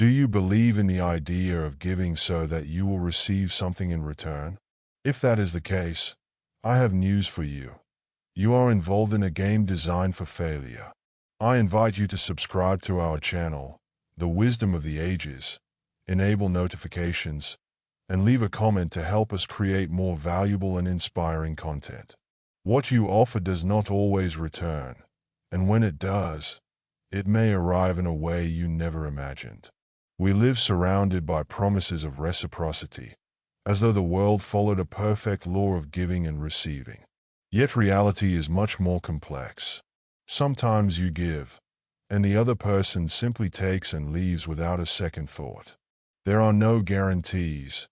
Do you believe in the idea of giving so that you will receive something in return? If that is the case, I have news for you. You are involved in a game designed for failure. I invite you to subscribe to our channel, The Wisdom of the Ages, enable notifications, and leave a comment to help us create more valuable and inspiring content. What you offer does not always return, and when it does, it may arrive in a way you never imagined. We live surrounded by promises of reciprocity, as though the world followed a perfect law of giving and receiving. Yet reality is much more complex. Sometimes you give, and the other person simply takes and leaves without a second thought. There are no guarantees,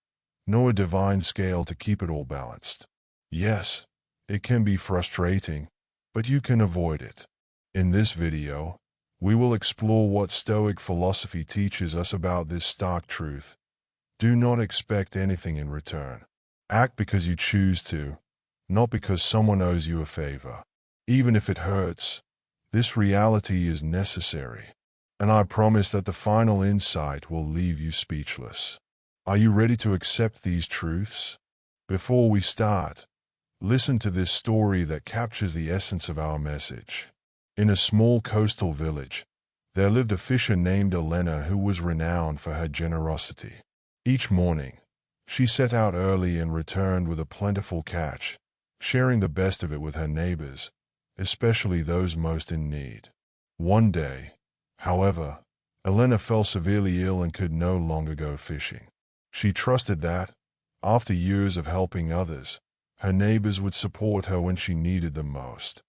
nor a divine scale to keep it all balanced. Yes, it can be frustrating, but you can avoid it. In this video, we will explore what Stoic philosophy teaches us about this stark truth. Do not expect anything in return. Act because you choose to, not because someone owes you a favor. Even if it hurts, this reality is necessary, and I promise that the final insight will leave you speechless. Are you ready to accept these truths? Before we start, listen to this story that captures the essence of our message. In a small coastal village, there lived a fisher named Elena who was renowned for her generosity. Each morning, she set out early and returned with a plentiful catch, sharing the best of it with her neighbors, especially those most in need. One day, however, Elena fell severely ill and could no longer go fishing. She trusted that, after years of helping others, her neighbors would support her when she needed them most.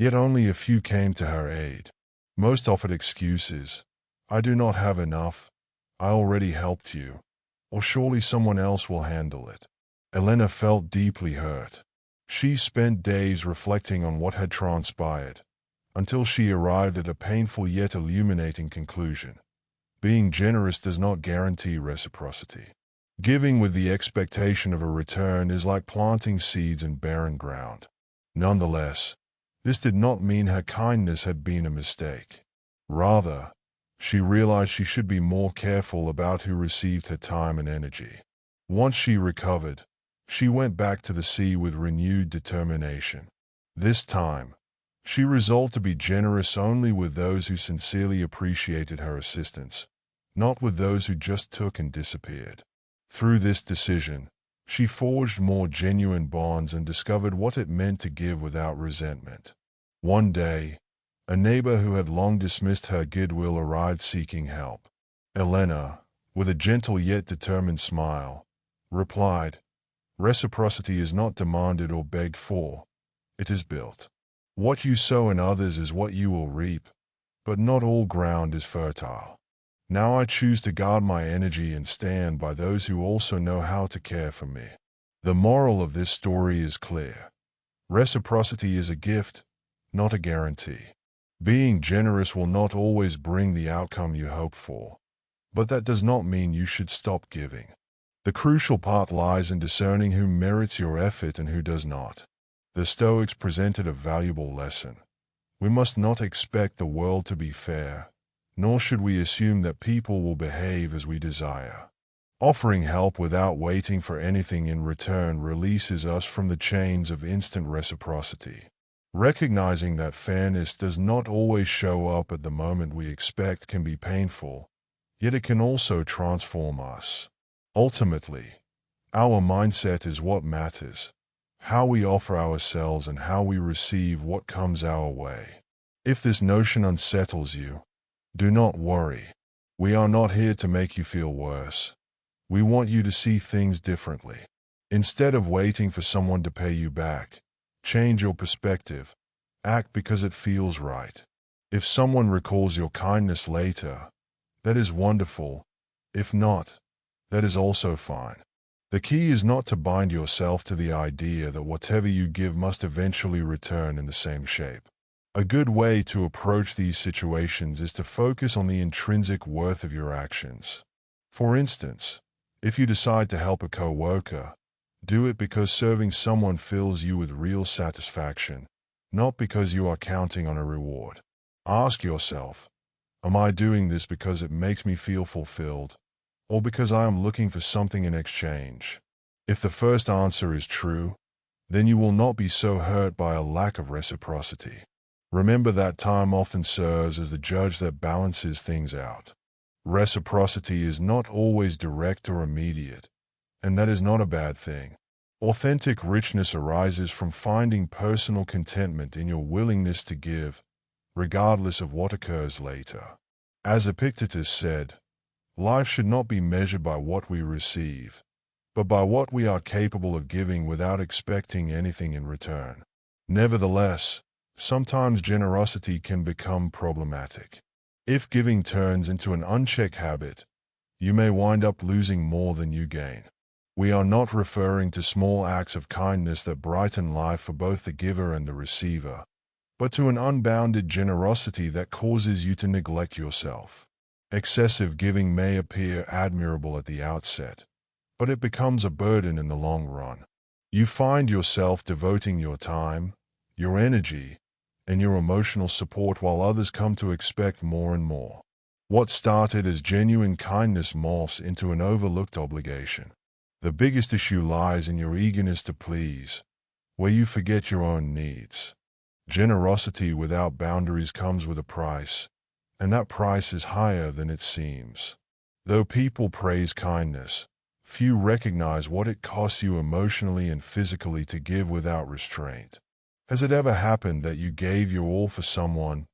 Yet only a few came to her aid. Most offered excuses: "I do not have enough, I already helped you," or "surely someone else will handle it." Elena felt deeply hurt. She spent days reflecting on what had transpired, until she arrived at a painful yet illuminating conclusion. Being generous does not guarantee reciprocity. Giving with the expectation of a return is like planting seeds in barren ground. Nonetheless, this did not mean her kindness had been a mistake. Rather, she realized she should be more careful about who received her time and energy. Once she recovered, she went back to the sea with renewed determination. This time, she resolved to be generous only with those who sincerely appreciated her assistance, not with those who just took and disappeared. Through this decision, she forged more genuine bonds and discovered what it meant to give without resentment. One day, a neighbor who had long dismissed her goodwill arrived seeking help. Elena, with a gentle yet determined smile, replied, "Reciprocity is not demanded or begged for, it is built. What you sow in others is what you will reap, but not all ground is fertile. Now I choose to guard my energy and stand by those who also know how to care for me." The moral of this story is clear. Reciprocity is a gift, not a guarantee. Being generous will not always bring the outcome you hope for, but that does not mean you should stop giving. The crucial part lies in discerning who merits your effort and who does not. The Stoics presented a valuable lesson. We must not expect the world to be fair, nor should we assume that people will behave as we desire. Offering help without waiting for anything in return releases us from the chains of instant reciprocity. Recognizing that fairness does not always show up at the moment we expect can be painful, yet it can also transform us. Ultimately, our mindset is what matters, how we offer ourselves and how we receive what comes our way. If this notion unsettles you, do not worry. We are not here to make you feel worse. We want you to see things differently. Instead of waiting for someone to pay you back, change your perspective. Act because it feels right. If someone recalls your kindness later, that is wonderful. If not, that is also fine. The key is not to bind yourself to the idea that whatever you give must eventually return in the same shape. A good way to approach these situations is to focus on the intrinsic worth of your actions. For instance, if you decide to help a coworker, do it because serving someone fills you with real satisfaction, not because you are counting on a reward. Ask yourself, Am I doing this because it makes me feel fulfilled, or because I am looking for something in exchange? If the first answer is true, then you will not be so hurt by a lack of reciprocity. Remember that time often serves as the judge that balances things out. Reciprocity is not always direct or immediate, and that is not a bad thing. Authentic richness arises from finding personal contentment in your willingness to give, regardless of what occurs later. As Epictetus said, life should not be measured by what we receive, but by what we are capable of giving without expecting anything in return. Nevertheless, sometimes generosity can become problematic. If giving turns into an unchecked habit, you may wind up losing more than you gain. We are not referring to small acts of kindness that brighten life for both the giver and the receiver, but to an unbounded generosity that causes you to neglect yourself. Excessive giving may appear admirable at the outset, but it becomes a burden in the long run. You find yourself devoting your time, your energy, and your emotional support while others come to expect more and more. What started as genuine kindness morphs into an overlooked obligation. The biggest issue lies in your eagerness to please, where you forget your own needs. Generosity without boundaries comes with a price, and that price is higher than it seems. Though people praise kindness, few recognize what it costs you emotionally and physically to give without restraint. Has it ever happened that you gave your all for someone,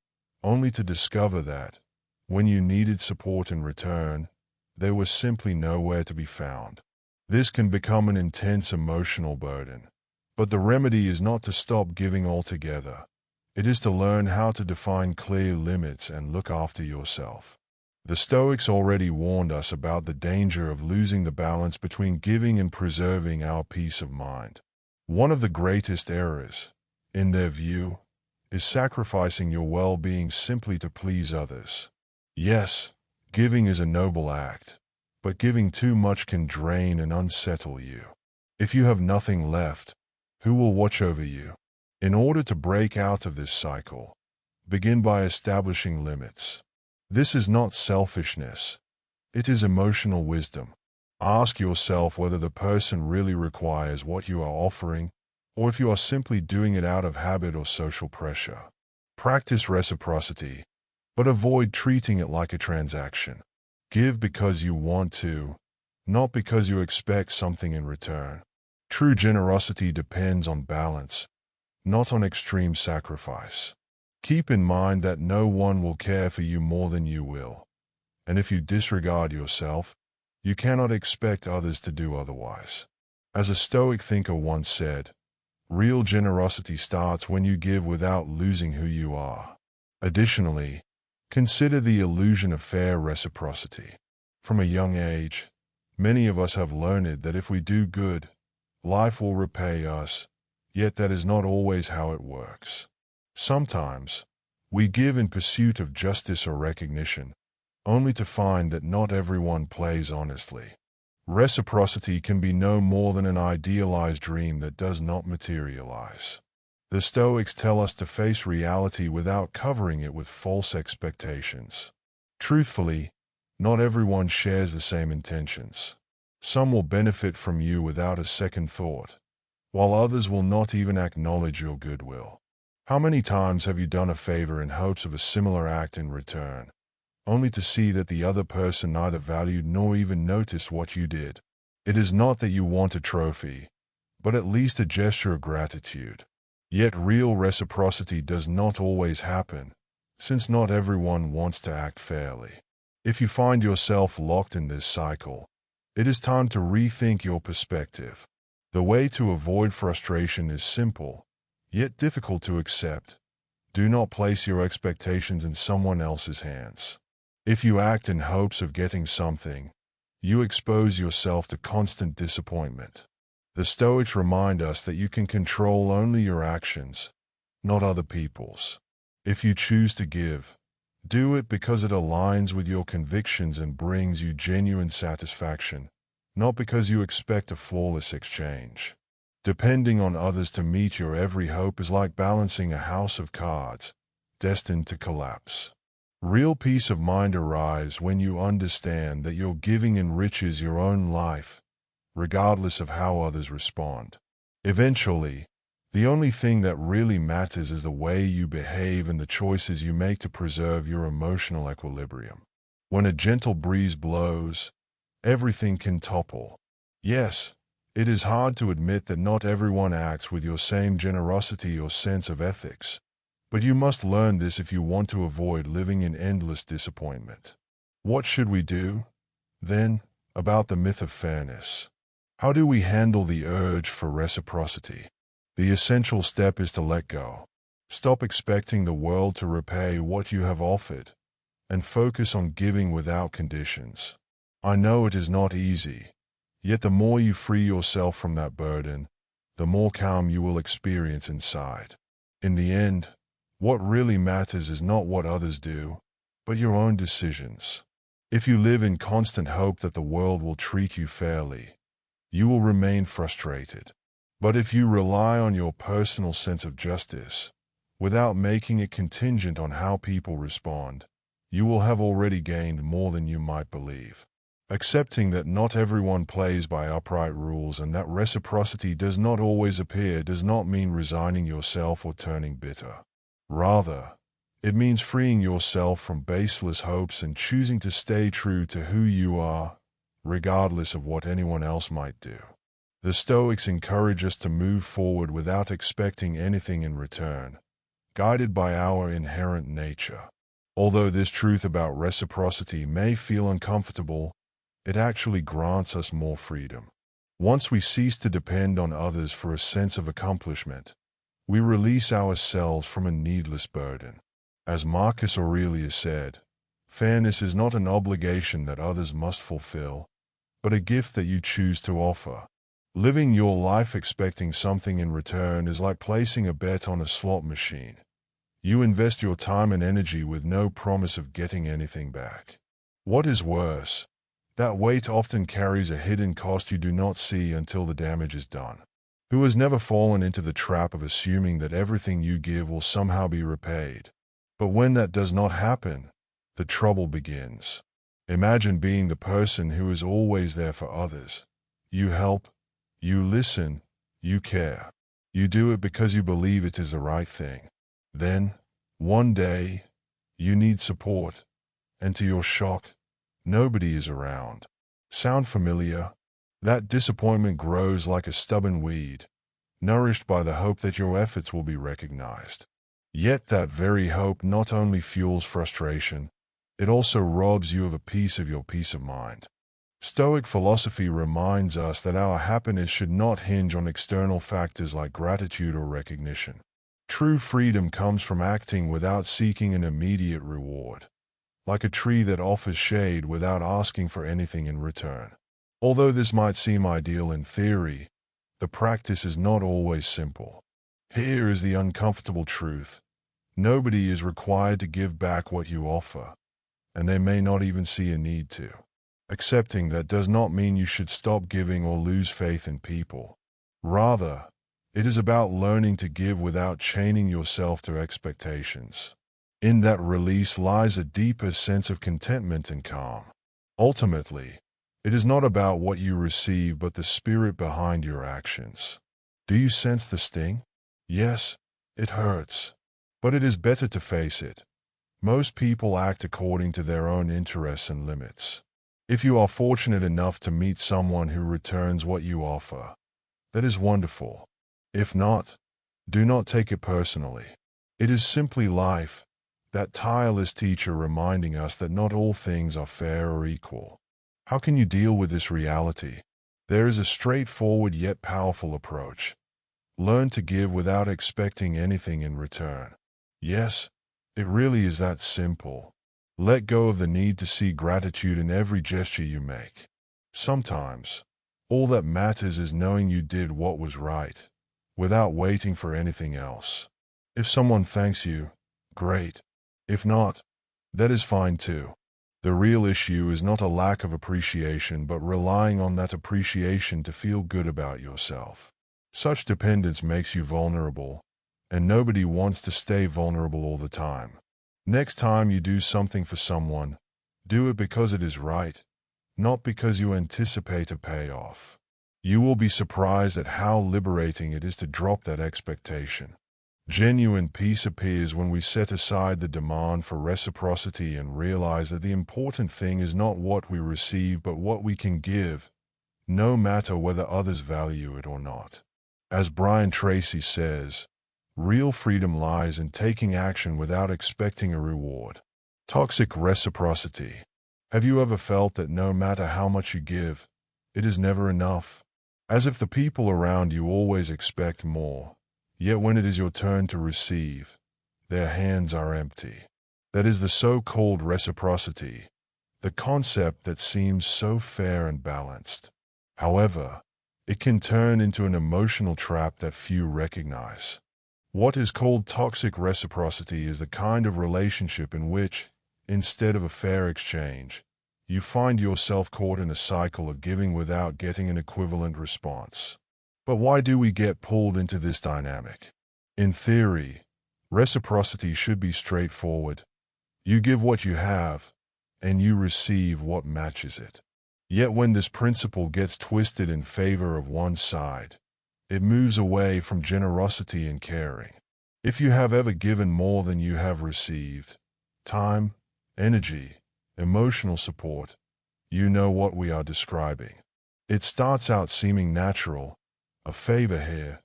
only to discover that, when you needed support in return, they were simply nowhere to be found? This can become an intense emotional burden. But the remedy is not to stop giving altogether. It is to learn how to define clear limits and look after yourself. The Stoics already warned us about the danger of losing the balance between giving and preserving our peace of mind. One of the greatest errors, in their view, is sacrificing your well-being simply to please others. Yes, giving is a noble act, but giving too much can drain and unsettle you. If you have nothing left, who will watch over you? In order to break out of this cycle, begin by establishing limits. This is not selfishness. It is emotional wisdom. Ask yourself whether the person really requires what you are offering, or if you are simply doing it out of habit or social pressure. Practice reciprocity, but avoid treating it like a transaction. Give because you want to, not because you expect something in return. True generosity depends on balance, not on extreme sacrifice. Keep in mind that no one will care for you more than you will, and if you disregard yourself, you cannot expect others to do otherwise. As a Stoic thinker once said, real generosity starts when you give without losing who you are. Additionally, consider the illusion of fair reciprocity. From a young age, many of us have learned that if we do good, life will repay us, yet that is not always how it works. Sometimes, we give in pursuit of justice or recognition, only to find that not everyone plays honestly. Reciprocity can be no more than an idealized dream that does not materialize. The Stoics tell us to face reality without covering it with false expectations. Truthfully, not everyone shares the same intentions. Some will benefit from you without a second thought, while others will not even acknowledge your goodwill. How many times have you done a favor in hopes of a similar act in return, only to see that the other person neither valued nor even noticed what you did? It is not that you want a trophy, but at least a gesture of gratitude. Yet real reciprocity does not always happen, since not everyone wants to act fairly. If you find yourself locked in this cycle, it is time to rethink your perspective. The way to avoid frustration is simple, yet difficult to accept. Do not place your expectations in someone else's hands. If you act in hopes of getting something, you expose yourself to constant disappointment. The Stoics remind us that you can control only your actions, not other people's. If you choose to give, do it because it aligns with your convictions and brings you genuine satisfaction, not because you expect a flawless exchange. Depending on others to meet your every hope is like balancing a house of cards, destined to collapse. Real peace of mind arrives when you understand that your giving enriches your own life, regardless of how others respond. Eventually, the only thing that really matters is the way you behave and the choices you make to preserve your emotional equilibrium. When a gentle breeze blows, everything can topple. Yes, it is hard to admit that not everyone acts with your same generosity or sense of ethics, but you must learn this if you want to avoid living in endless disappointment. What should we do, then, about the myth of fairness? How do we handle the urge for reciprocity? The essential step is to let go. Stop expecting the world to repay what you have offered, and focus on giving without conditions. I know it is not easy, yet the more you free yourself from that burden, the more calm you will experience inside. In the end, what really matters is not what others do, but your own decisions. If you live in constant hope that the world will treat you fairly, you will remain frustrated. But if you rely on your personal sense of justice, without making it contingent on how people respond, you will have already gained more than you might believe. Accepting that not everyone plays by upright rules and that reciprocity does not always appear does not mean resigning yourself or turning bitter. Rather, it means freeing yourself from baseless hopes and choosing to stay true to who you are, regardless of what anyone else might do. The Stoics encourage us to move forward without expecting anything in return, guided by our inherent nature. Although this truth about reciprocity may feel uncomfortable, it actually grants us more freedom. Once we cease to depend on others for a sense of accomplishment, we release ourselves from a needless burden. As Marcus Aurelius said, fairness is not an obligation that others must fulfill, but a gift that you choose to offer. Living your life expecting something in return is like placing a bet on a slot machine. You invest your time and energy with no promise of getting anything back. What is worse, that weight often carries a hidden cost you do not see until the damage is done. Who has never fallen into the trap of assuming that everything you give will somehow be repaid? But when that does not happen, the trouble begins. Imagine being the person who is always there for others. You help, you listen, you care. You do it because you believe it is the right thing. Then, one day, you need support, and to your shock, nobody is around. Sound familiar? That disappointment grows like a stubborn weed, nourished by the hope that your efforts will be recognized. Yet that very hope not only fuels frustration, it also robs you of a piece of your peace of mind. Stoic philosophy reminds us that our happiness should not hinge on external factors like gratitude or recognition. True freedom comes from acting without seeking an immediate reward, like a tree that offers shade without asking for anything in return. Although this might seem ideal in theory, the practice is not always simple. Here is the uncomfortable truth. Nobody is required to give back what you offer, and they may not even see a need to. Accepting that does not mean you should stop giving or lose faith in people. Rather, it is about learning to give without chaining yourself to expectations. In that release lies a deeper sense of contentment and calm. Ultimately, it is not about what you receive but the spirit behind your actions. Do you sense the sting? Yes, it hurts. But it is better to face it. Most people act according to their own interests and limits. If you are fortunate enough to meet someone who returns what you offer, that is wonderful. If not, do not take it personally. It is simply life, that tireless teacher reminding us that not all things are fair or equal. How can you deal with this reality? There is a straightforward yet powerful approach. Learn to give without expecting anything in return. Yes, it really is that simple. Let go of the need to see gratitude in every gesture you make. Sometimes, all that matters is knowing you did what was right, without waiting for anything else. If someone thanks you, great. If not, that is fine too. The real issue is not a lack of appreciation but relying on that appreciation to feel good about yourself. Such dependence makes you vulnerable, and nobody wants to stay vulnerable all the time. Next time you do something for someone, do it because it is right, not because you anticipate a payoff. You will be surprised at how liberating it is to drop that expectation. Genuine peace appears when we set aside the demand for reciprocity and realize that the important thing is not what we receive but what we can give, no matter whether others value it or not. As Brian Tracy says, real freedom lies in taking action without expecting a reward. Toxic reciprocity. Have you ever felt that no matter how much you give, it is never enough? As if the people around you always expect more, yet when it is your turn to receive, their hands are empty. That is the so-called reciprocity, the concept that seems so fair and balanced. However, it can turn into an emotional trap that few recognize. What is called toxic reciprocity is the kind of relationship in which, instead of a fair exchange, you find yourself caught in a cycle of giving without getting an equivalent response. But why do we get pulled into this dynamic? In theory, reciprocity should be straightforward. You give what you have, and you receive what matches it. Yet when this principle gets twisted in favor of one side, it moves away from generosity and caring. If you have ever given more than you have received, time, energy, emotional support, you know what we are describing. It starts out seeming natural, a favor here,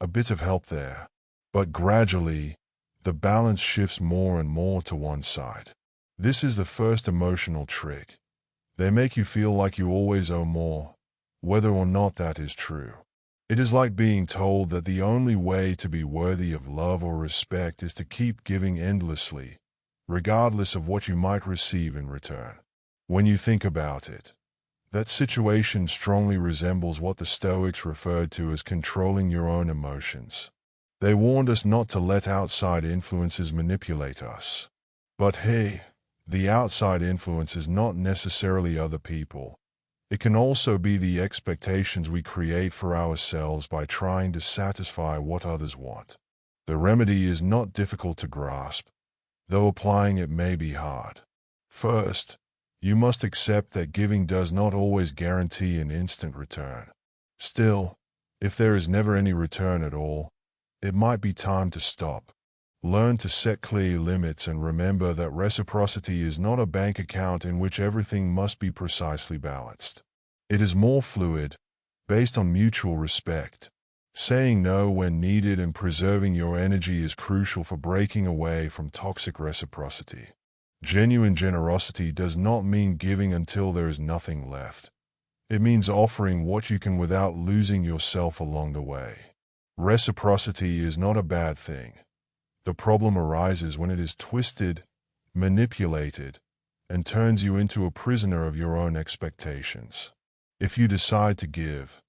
a bit of help there. But gradually, the balance shifts more and more to one side. This is the first emotional trick. They make you feel like you always owe more, whether or not that is true. It is like being told that the only way to be worthy of love or respect is to keep giving endlessly, regardless of what you might receive in return. When you think about it, that situation strongly resembles what the Stoics referred to as controlling your own emotions. They warned us not to let outside influences manipulate us. But hey, the outside influence is not necessarily other people. It can also be the expectations we create for ourselves by trying to satisfy what others want. The remedy is not difficult to grasp, though applying it may be hard. First, you must accept that giving does not always guarantee an instant return. Still, if there is never any return at all, it might be time to stop. Learn to set clear limits and remember that reciprocity is not a bank account in which everything must be precisely balanced. It is more fluid, based on mutual respect. Saying no when needed and preserving your energy is crucial for breaking away from toxic reciprocity. Genuine generosity does not mean giving until there is nothing left. It means offering what you can without losing yourself along the way. Reciprocity is not a bad thing. The problem arises when it is twisted, manipulated, and turns you into a prisoner of your own expectations. If you decide to give,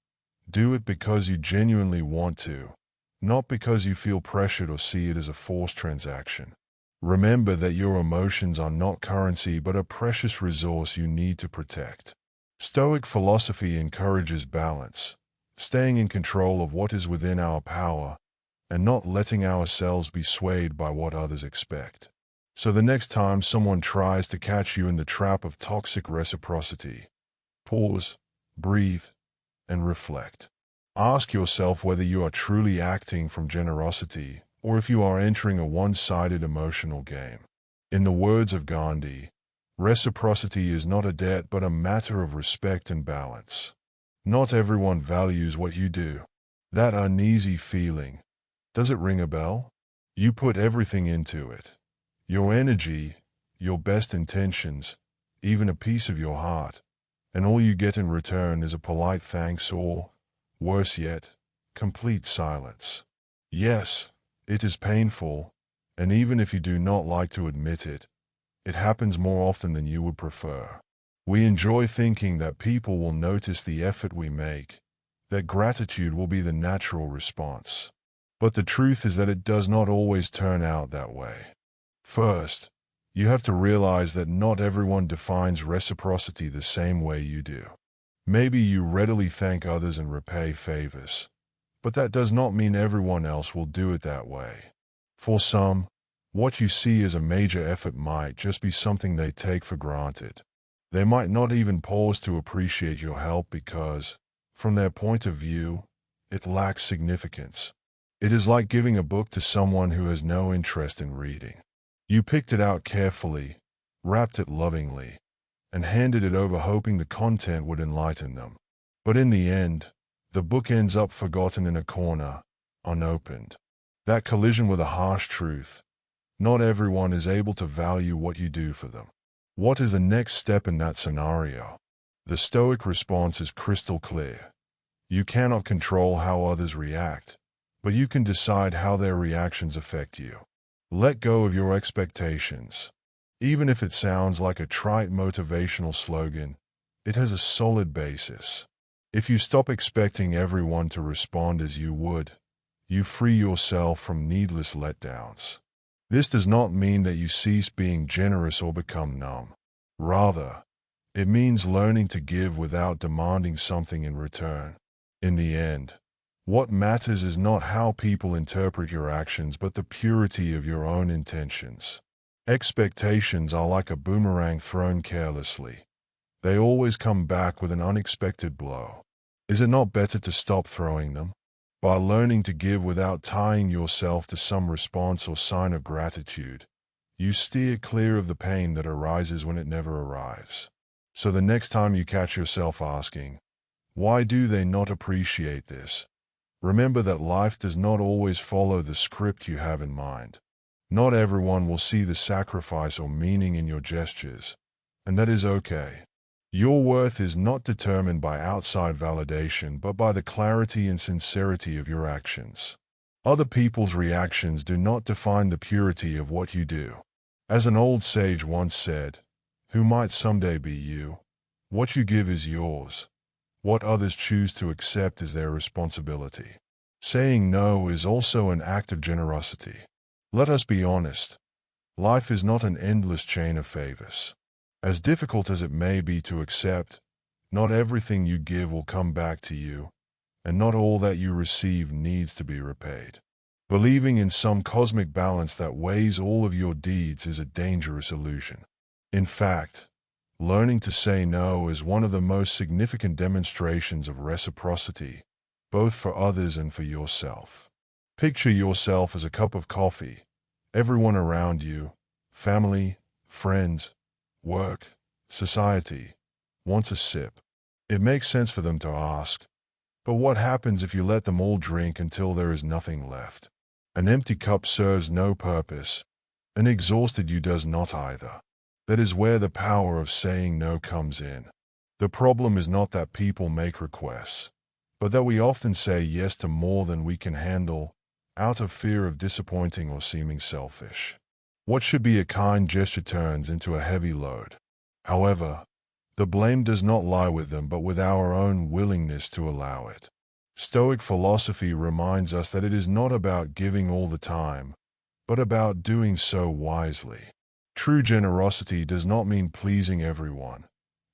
do it because you genuinely want to, not because you feel pressured or see it as a forced transaction. Remember that your emotions are not currency but a precious resource you need to protect. Stoic philosophy encourages balance, staying in control of what is within our power, and not letting ourselves be swayed by what others expect. So the next time someone tries to catch you in the trap of toxic reciprocity, pause, breathe, and reflect. Ask yourself whether you are truly acting from generosity or if you are entering a one-sided emotional game. In the words of Gandhi, reciprocity is not a debt but a matter of respect and balance. Not everyone values what you do. That uneasy feeling, does it ring a bell? You put everything into it. Your energy, your best intentions, even a piece of your heart, and all you get in return is a polite thanks or, worse yet, complete silence. Yes, it is painful, and even if you do not like to admit it, it happens more often than you would prefer. We enjoy thinking that people will notice the effort we make, that gratitude will be the natural response. But the truth is that it does not always turn out that way. First, you have to realize that not everyone defines reciprocity the same way you do. Maybe you readily thank others and repay favors, but that does not mean everyone else will do it that way. For some, What you see as a major effort might just be something they take for granted. They might not even pause to appreciate your help because, from their point of view, it lacks significance. It is like giving a book to someone who has no interest in reading. You picked it out carefully, wrapped it lovingly, and handed it over hoping the content would enlighten them. But in the end, the book ends up forgotten in a corner, unopened. That collision with a harsh truth. Not everyone is able to value what you do for them. What is the next step in that scenario? The Stoic response is crystal clear. You cannot control how others react, but you can decide how their reactions affect you. Let go of your expectations. Even if it sounds like a trite motivational slogan, it has a solid basis. If you stop expecting everyone to respond as you would, you free yourself from needless letdowns. This does not mean that you cease being generous or become numb. Rather, it means learning to give without demanding something in return. In the end, what matters is not how people interpret your actions but the purity of your own intentions. Expectations are like a boomerang thrown carelessly. They always come back with an unexpected blow. Is it not better to stop throwing them? By learning to give without tying yourself to some response or sign of gratitude, you steer clear of the pain that arises when it never arrives. So the next time you catch yourself asking, why do they not appreciate this? Remember that life does not always follow the script you have in mind. Not everyone will see the sacrifice or meaning in your gestures, and that is okay. Your worth is not determined by outside validation but by the clarity and sincerity of your actions. Other people's reactions do not define the purity of what you do. As an old sage once said, who might someday be you, what you give is yours. What others choose to accept is their responsibility. Saying no is also an act of generosity. Let us be honest. Life is not an endless chain of favors. As difficult as it may be to accept, not everything you give will come back to you, and not all that you receive needs to be repaid. Believing in some cosmic balance that weighs all of your deeds is a dangerous illusion. In fact, learning to say no is one of the most significant demonstrations of reciprocity, both for others and for yourself. Picture yourself as a cup of coffee. Everyone around you, family, friends, work, society, wants a sip. It makes sense for them to ask, but what happens if you let them all drink until there is nothing left? An empty cup serves no purpose. An exhausted you does not either. That is where the power of saying no comes in. The problem is not that people make requests, but that we often say yes to more than we can handle, out of fear of disappointing or seeming selfish. What should be a kind gesture turns into a heavy load. However, the blame does not lie with them but with our own willingness to allow it. Stoic philosophy reminds us that it is not about giving all the time, but about doing so wisely. True generosity does not mean pleasing everyone.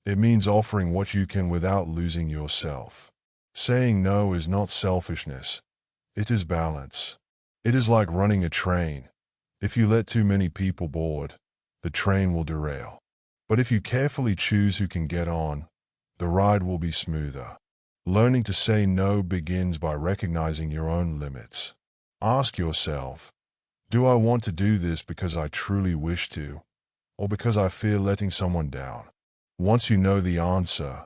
It means offering what you can without losing yourself. Saying no is not selfishness. It is balance. It is like running a train. If you let too many people board, the train will derail. But if you carefully choose who can get on, the ride will be smoother. Learning to say no begins by recognizing your own limits. Ask yourself, do I want to do this because I truly wish to, or because I fear letting someone down? Once you know the answer,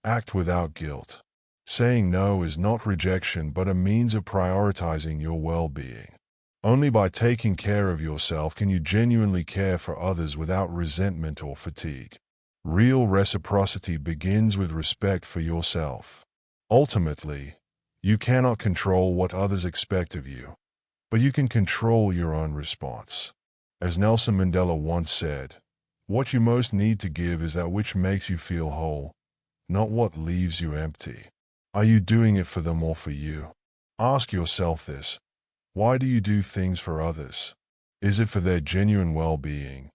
act without guilt. Saying no is not rejection but a means of prioritizing your well-being. Only by taking care of yourself can you genuinely care for others without resentment or fatigue. Real reciprocity begins with respect for yourself. Ultimately, you cannot control what others expect of you, but you can control your own response. As Nelson Mandela once said, what you most need to give is that which makes you feel whole, not what leaves you empty. Are you doing it for them or for you? Ask yourself this. Why do you do things for others? Is it for their genuine well-being,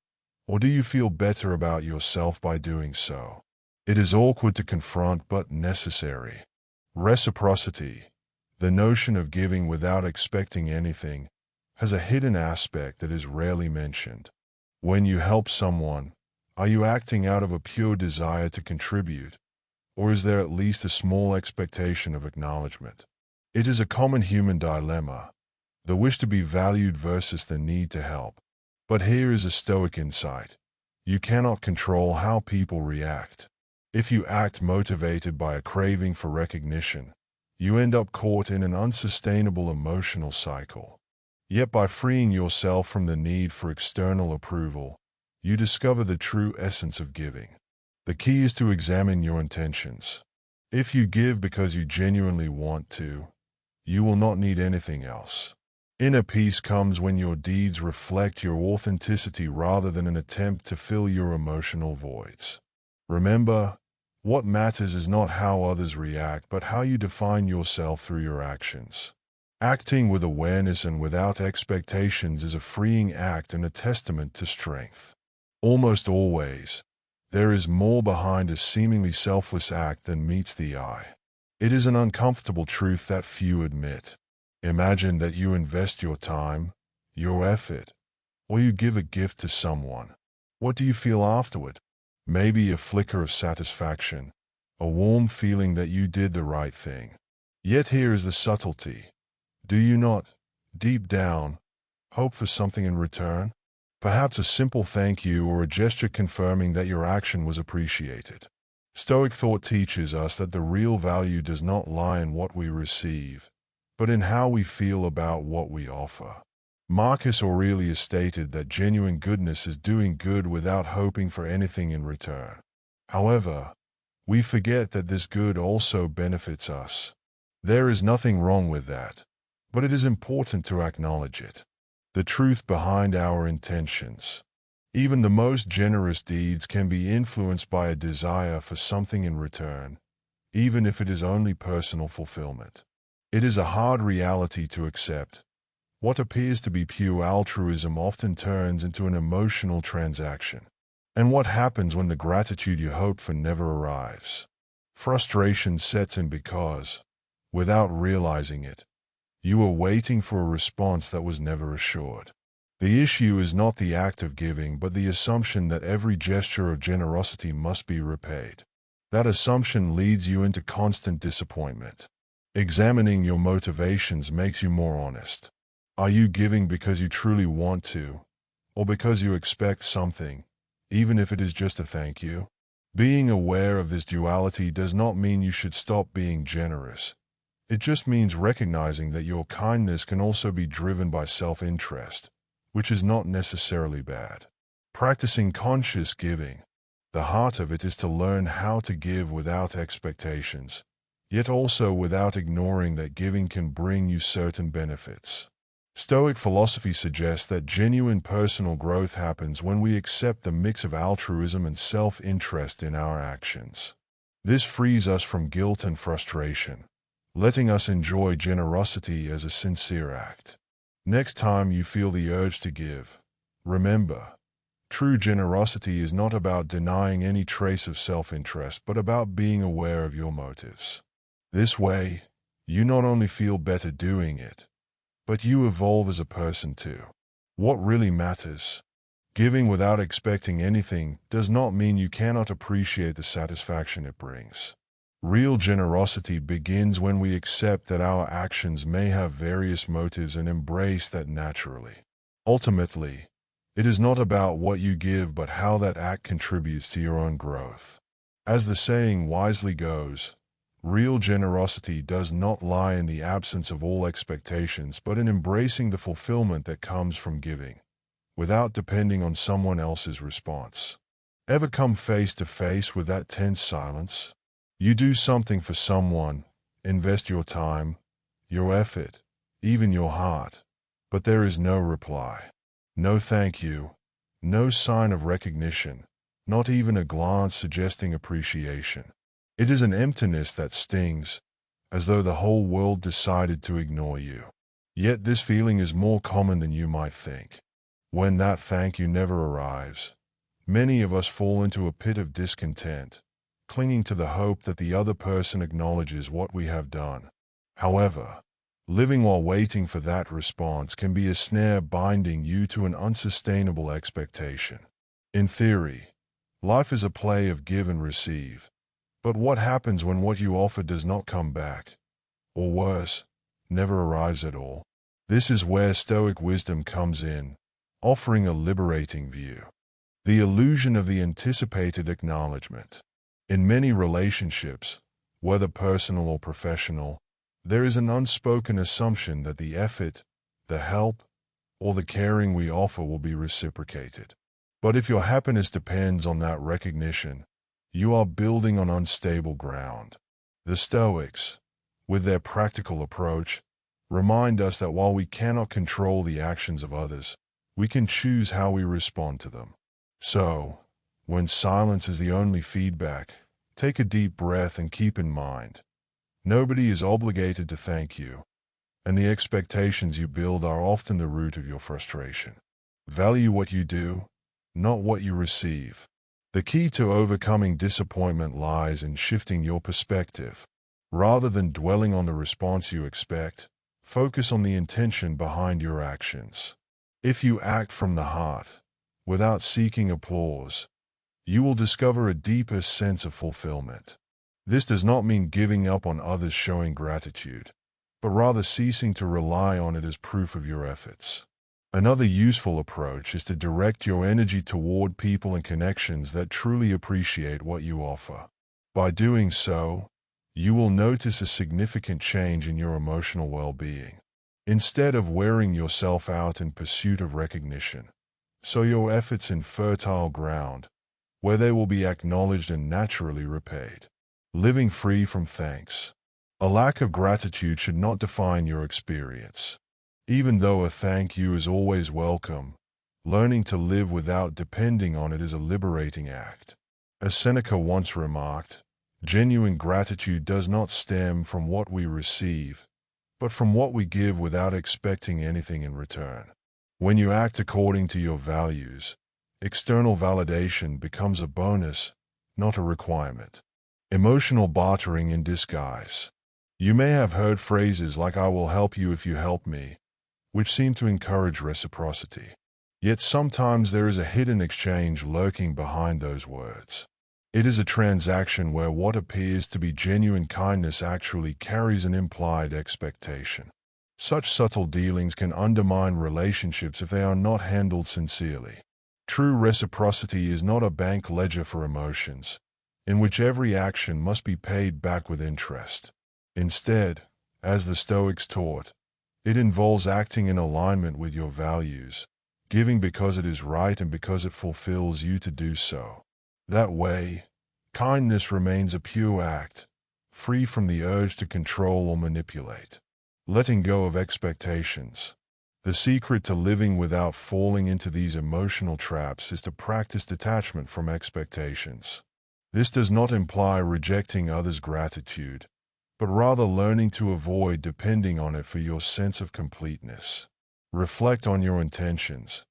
or do you feel better about yourself by doing so? It is awkward to confront but necessary. Reciprocity, the notion of giving without expecting anything, has a hidden aspect that is rarely mentioned. When you help someone, are you acting out of a pure desire to contribute, or is there at least a small expectation of acknowledgement? It is a common human dilemma, the wish to be valued versus the need to help. But here is a Stoic insight. You cannot control how people react. If you act motivated by a craving for recognition, you end up caught in an unsustainable emotional cycle. Yet by freeing yourself from the need for external approval, you discover the true essence of giving. The key is to examine your intentions. If you give because you genuinely want to, you will not need anything else. Inner peace comes when your deeds reflect your authenticity rather than an attempt to fill your emotional voids. Remember, what matters is not how others react, but how you define yourself through your actions. Acting with awareness and without expectations is a freeing act and a testament to strength. Almost always, there is more behind a seemingly selfless act than meets the eye. It is an uncomfortable truth that few admit. Imagine that you invest your time, your effort, or you give a gift to someone. What do you feel afterward? Maybe a flicker of satisfaction, a warm feeling that you did the right thing. Yet here is the subtlety. Do you not, deep down, hope for something in return? Perhaps a simple thank you or a gesture confirming that your action was appreciated. Stoic thought teaches us that the real value does not lie in what we receive, but in how we feel about what we offer. Marcus Aurelius stated that genuine goodness is doing good without hoping for anything in return. However, we forget that this good also benefits us. There is nothing wrong with that, but it is important to acknowledge it. The truth behind our intentions. Even the most generous deeds can be influenced by a desire for something in return, even if it is only personal fulfillment. It is a hard reality to accept. What appears to be pure altruism often turns into an emotional transaction. And what happens when the gratitude you hoped for never arrives? Frustration sets in because, without realizing it, you were waiting for a response that was never assured. The issue is not the act of giving, but the assumption that every gesture of generosity must be repaid. That assumption leads you into constant disappointment. Examining your motivations makes you more honest. Are you giving because you truly want to, or because you expect something, even if it is just a thank you? Being aware of this duality does not mean you should stop being generous. It just means recognizing that your kindness can also be driven by self-interest, which is not necessarily bad. Practicing conscious giving. The heart of it is to learn how to give without expectations, yet also without ignoring that giving can bring you certain benefits. Stoic philosophy suggests that genuine personal growth happens when we accept the mix of altruism and self-interest in our actions. This frees us from guilt and frustration, letting us enjoy generosity as a sincere act. Next time you feel the urge to give, remember, true generosity is not about denying any trace of self-interest, but about being aware of your motives. This way, you not only feel better doing it, but you evolve as a person too. What really matters? Giving without expecting anything does not mean you cannot appreciate the satisfaction it brings. Real generosity begins when we accept that our actions may have various motives and embrace that naturally. Ultimately, it is not about what you give but how that act contributes to your own growth. As the saying wisely goes, real generosity does not lie in the absence of all expectations but in embracing the fulfillment that comes from giving, without depending on someone else's response. Ever come face to face with that tense silence? You do something for someone, invest your time, your effort, even your heart, but there is no reply. No thank you, no sign of recognition, not even a glance suggesting appreciation. It is an emptiness that stings, as though the whole world decided to ignore you. Yet this feeling is more common than you might think. When that thank you never arrives, many of us fall into a pit of discontent, clinging to the hope that the other person acknowledges what we have done. However, Living while waiting for that response can be a snare binding you to an unsustainable expectation. In theory, life is a play of give and receive. But what happens when what you offer does not come back? Or worse, never arrives at all? This is where Stoic wisdom comes in, offering a liberating view. The illusion of the anticipated acknowledgement. In many relationships, whether personal or professional, there is an unspoken assumption that the effort, the help, or the caring we offer will be reciprocated. But if your happiness depends on that recognition, you are building on unstable ground. The Stoics, with their practical approach, remind us that while we cannot control the actions of others, we can choose how we respond to them. So, when silence is the only feedback, take a deep breath and keep in mind, nobody is obligated to thank you, and the expectations you build are often the root of your frustration. Value what you do, not what you receive. The key to overcoming disappointment lies in shifting your perspective. Rather than dwelling on the response you expect, focus on the intention behind your actions. If you act from the heart, without seeking applause, you will discover a deeper sense of fulfillment. This does not mean giving up on others showing gratitude, but rather ceasing to rely on it as proof of your efforts. Another useful approach is to direct your energy toward people and connections that truly appreciate what you offer. By doing so, you will notice a significant change in your emotional well-being. Instead of wearing yourself out in pursuit of recognition, sow your efforts in fertile ground, where they will be acknowledged and naturally repaid. Living free from thanks. A lack of gratitude should not define your experience. Even though a thank you is always welcome, learning to live without depending on it is a liberating act. As Seneca once remarked, genuine gratitude does not stem from what we receive, but from what we give without expecting anything in return. When you act according to your values, external validation becomes a bonus, not a requirement. Emotional bartering in disguise. You may have heard phrases like "I will help you if you help me," which seem to encourage reciprocity. Yet sometimes there is a hidden exchange lurking behind those words. It is a transaction where what appears to be genuine kindness actually carries an implied expectation. Such subtle dealings can undermine relationships if they are not handled sincerely. True reciprocity is not a bank ledger for emotions, in which every action must be paid back with interest. Instead, as the Stoics taught, it involves acting in alignment with your values, giving because it is right and because it fulfills you to do so. That way, kindness remains a pure act, free from the urge to control or manipulate. Letting go of expectations. The secret to living without falling into these emotional traps is to practice detachment from expectations. This does not imply rejecting others' gratitude, but rather learning to avoid depending on it for your sense of completeness. Reflect on your intentions.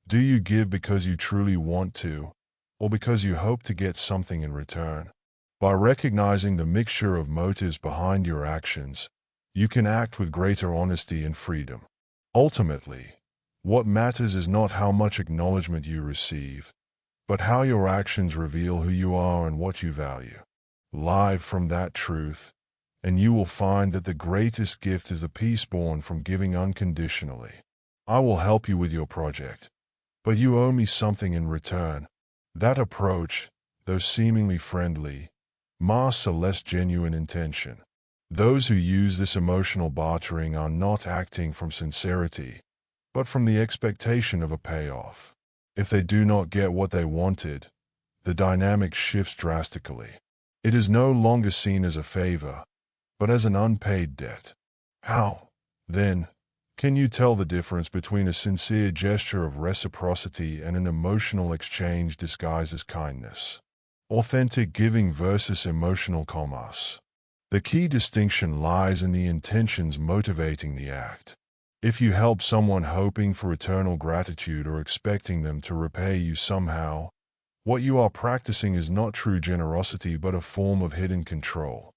Do you give because you truly want to, or because you hope to get something in return? By recognizing the mixture of motives behind your actions, you can act with greater honesty and freedom. Ultimately, what matters is not how much acknowledgement you receive, but how your actions reveal who you are and what you value. Live from that truth, and you will find that the greatest gift is the peace born from giving unconditionally. I will help you with your project, but you owe me something in return. That approach, though seemingly friendly, masks a less genuine intention. Those who use this emotional bartering are not acting from sincerity, but from the expectation of a payoff. If they do not get what they wanted, the dynamic shifts drastically. It is no longer seen as a favor, but as an unpaid debt. How, then, can you tell the difference between a sincere gesture of reciprocity and an emotional exchange disguised as kindness? Authentic giving versus emotional commerce. The key distinction lies in the intentions motivating the act. If you help someone hoping for eternal gratitude or expecting them to repay you somehow, what you are practicing is not true generosity but a form of hidden control.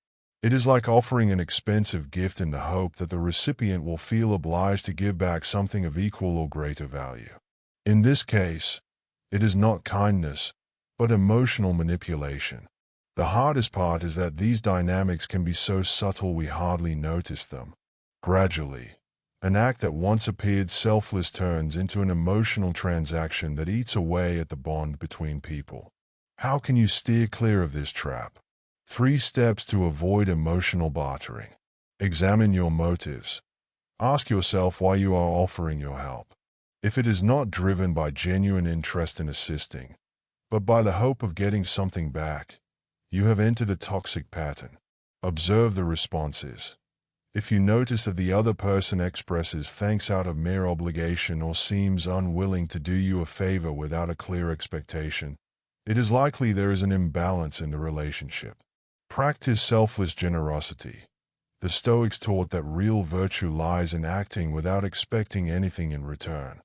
It is like offering an expensive gift in the hope that the recipient will feel obliged to give back something of equal or greater value. In this case, it is not kindness, but emotional manipulation. The hardest part is that these dynamics can be so subtle we hardly notice them. Gradually, an act that once appeared selfless turns into an emotional transaction that eats away at the bond between people. How can you steer clear of this trap? 3 steps to avoid emotional bartering. Examine your motives. Ask yourself why you are offering your help. If it is not driven by genuine interest in assisting, but by the hope of getting something back, you have entered a toxic pattern. Observe the responses. If you notice that the other person expresses thanks out of mere obligation or seems unwilling to do you a favor without a clear expectation, it is likely there is an imbalance in the relationship. Practice selfless generosity. The Stoics taught that real virtue lies in acting without expecting anything in return.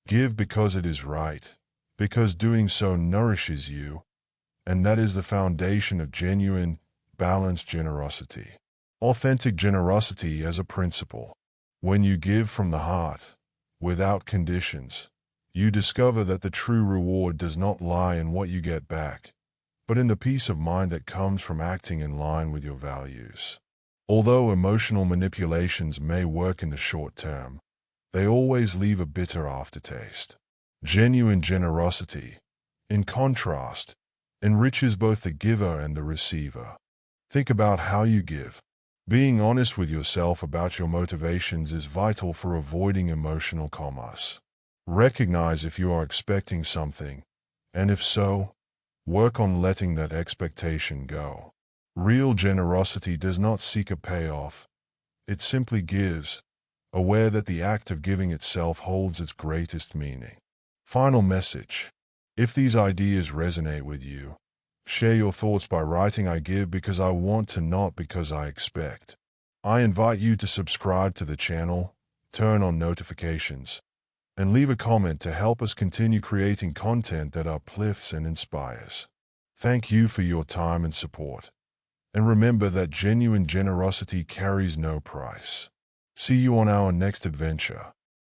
Give because it is right, because doing so nourishes you, and that is the foundation of genuine, balanced generosity. Authentic generosity as a principle. When you give from the heart, without conditions, you discover that the true reward does not lie in what you get back, but in the peace of mind that comes from acting in line with your values. Although emotional manipulations may work in the short term, they always leave a bitter aftertaste. Genuine generosity, in contrast, enriches both the giver and the receiver. Think about how you give. Being honest with yourself about your motivations is vital for avoiding emotional commerce. Recognize if you are expecting something, and if so, work on letting that expectation go. Real generosity does not seek a payoff. It simply gives, aware that the act of giving itself holds its greatest meaning. Final message. If these ideas resonate with you, share your thoughts by writing "I give because I want to, not because I expect." I invite you to subscribe to the channel, turn on notifications, and leave a comment to help us continue creating content that uplifts and inspires. Thank you for your time and support. And remember that genuine generosity carries no price. See you on our next adventure.